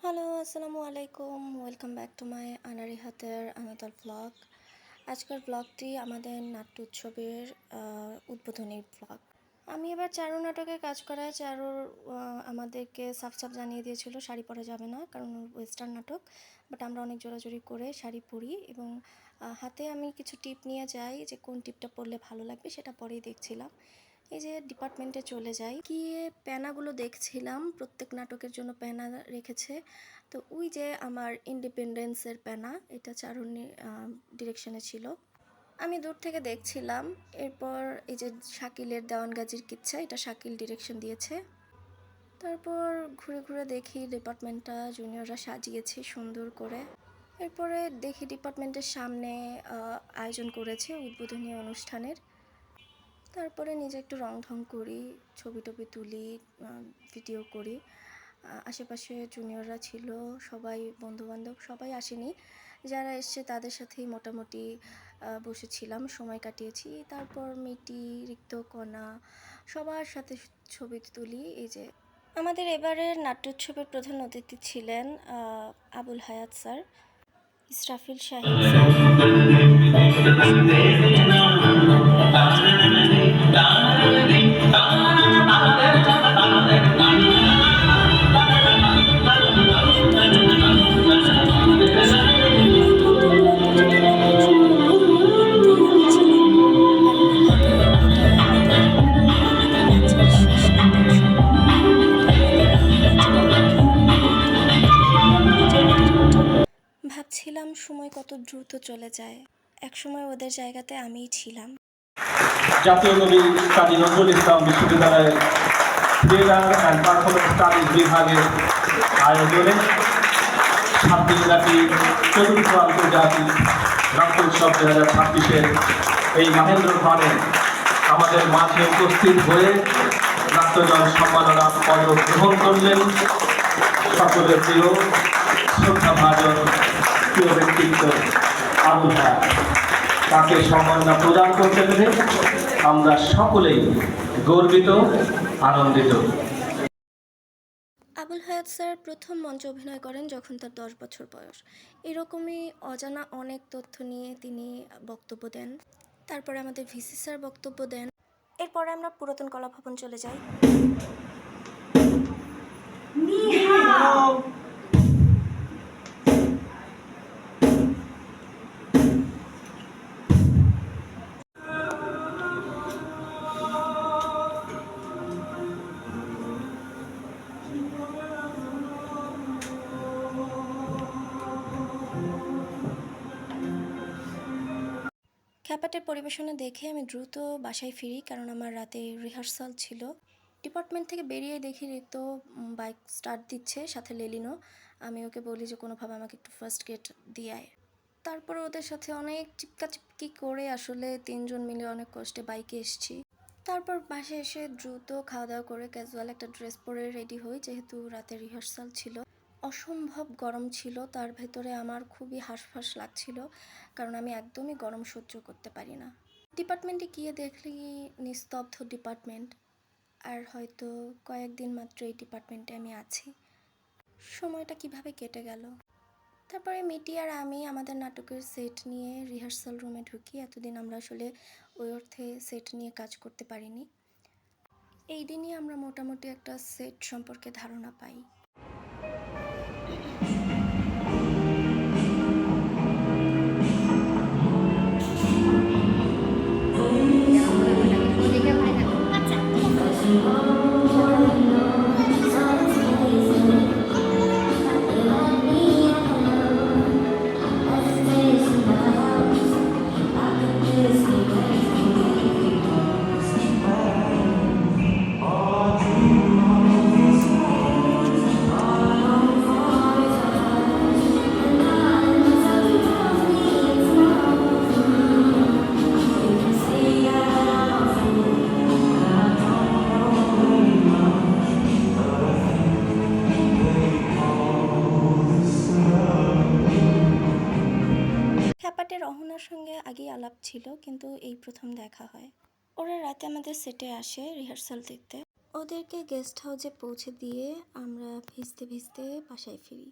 Hello, আসসালামু আলাইকুম। Welcome back to my আনারি হাতের আনাদার ব্লগ। আজকের ব্লগটি আমাদের নাট্য উৎসবের উদ্বোধনী ব্লগ। আমি এবার চারু নাটকে কাজ করায় চারুর আমাদেরকে সাফ সাফ জানিয়ে দিয়েছিল শাড়ি পরা যাবে না, কারণ ওয়েস্টার্ন নাটক। বাট আমরা অনেক জোরাজোরি করে শাড়ি পরি এবং হাতে আমি কিছু টিপ নিয়ে যাই যে কোন টিপটা পরলে ভালো লাগবে, সেটা পরেই দেখছিলাম। এই যে ডিপার্টমেন্টে চলে যাই, গিয়ে প্যানাগুলো দেখছিলাম। প্রত্যেক নাটকের জন্য প্যানা রেখেছে। তো ওই যে আমার ইন্ডিপেন্ডেন্সের প্যানা, এটা চারুণী ডিরেকশনে ছিল। আমি দূর থেকে দেখছিলাম। এরপর এই যে শাকিলের দেওয়ানগাজির কিচ্ছা, এটা শাকিল ডিরেকশন দিয়েছে। তারপর ঘুরে ঘুরে দেখি ডিপার্টমেন্টটা জুনিয়ররা সাজিয়েছে সুন্দর করে। এরপরে দেখি ডিপার্টমেন্টের সামনে আয়োজন করেছে উদ্বোধনী অনুষ্ঠানের। তারপরে নিজে একটু রং ঢং করি, ছবি টবি তুলি, ভিডিও করি। আশেপাশে জুনিয়ররা ছিল, সবাই বন্ধুবান্ধব সবাই আসেনি, যারা এসছে তাদের সাথেই মোটামুটি বসেছিলাম, সময় কাটিয়েছি। তারপর মিটি, রিক্তকণা সবার সাথে ছবি তুলি। এই যে আমাদের এবারের নাট্য উৎসবের প্রধান অতিথি ছিলেন আবুল হায়াত স্যার, ইসরাফিল শাহিন স্যার। ভাবছিলাম সময় কত দ্রুত চলে যায়, একসময় ওদের জায়গাতে আমিই ছিলাম। জাতীয় কবি কাজী নজরুল ইসলাম বিশ্ববিদ্যালয়ের থিয়েটার অ্যান্ড পারফরমেন্স স্টাডিজ বিভাগের আয়োজনে 7 দিনব্যাপী চতুর্থ আন্তর্জাতিক নাট্য উৎসব 2026-এর এই মহেন্দ্রক্ষণে আমাদের মাঝে উপস্থিত হয়ে নাট্যজন সম্মাননা পদক গ্রহণ করলেন সকলের প্রিয় শ্রদ্ধাভাজন প্রিয় ব্যক্তিত্ব আবুল হায়াত। তাকে সম্মাননা প্রদান করতে পেরে আমরা সকলেই গর্বিত, আনন্দিত। আবুল হায়াত স্যার প্রথম মঞ্চে অভিনয় করেন যখন তার 10 বছর বয়স। এরকমই অজানা অনেক তথ্য নিয়ে তিনি বক্তব্য দেন। তারপরে আমাদের ভিসি স্যার বক্তব্য দেন। এরপরে আমরা পুরাতন কলা ভবন চলে যাই। খ্যাপাটের পরিবেশনা দেখে আমি দ্রুত বাসায় ফিরি, কারণ আমার রাতে রিহার্সাল ছিল। ডিপার্টমেন্ট থেকে বেরিয়ে দেখি রিক্ত বাইক স্টার্ট দিচ্ছে, সাথে লেলিনো। আমি ওকে বলি যে কোনোভাবে আমাকে একটু ফার্স্ট গেট দিয়ে আয়। তারপর ওদের সাথে অনেক চিপকাচিপকি করে আসলে 3 জন মিলে অনেক কষ্টে বাইকে এসেছি। তারপর বাসায় এসে দ্রুত খাওয়া দাওয়া করে ক্যাজুয়াল একটা ড্রেস পরে রেডি হই, যেহেতু রাতে রিহার্সাল ছিল। অসম্ভব গরম ছিল, তার ভেতরে আমার খুবই হাঁসফাঁস লাগছিল, কারণ আমি একদমই গরম সহ্য করতে পারি না। ডিপার্টমেন্টে গিয়ে দেখলি নিস্তব্ধ ডিপার্টমেন্ট, আর হয়তো কয়েকদিন মাত্র এই ডিপার্টমেন্টে আমি আছি। সময়টা কিভাবে কেটে গেল। তারপরে মিটি আর আমি আমাদের নাটকের সেট নিয়ে রিহার্সাল রুমে ঢুকি। এতদিন আমরা আসলে ওই অর্থে সেট নিয়ে কাজ করতে পারিনি। এই দিনই আমরা মোটামুটি একটা সেট সম্পর্কে ধারণা পাই। রহনার সঙ্গে আগেই আলাপ ছিল, কিন্তু এই প্রথম দেখা হয়। ওরা রাতে আমাদের সেটে আসে রিহার্সাল দেখতে। ওদেরকে গেস্ট হাউসে পৌঁছে দিয়ে আমরা ভিজতে ভিজতে বাসায় ফিরি।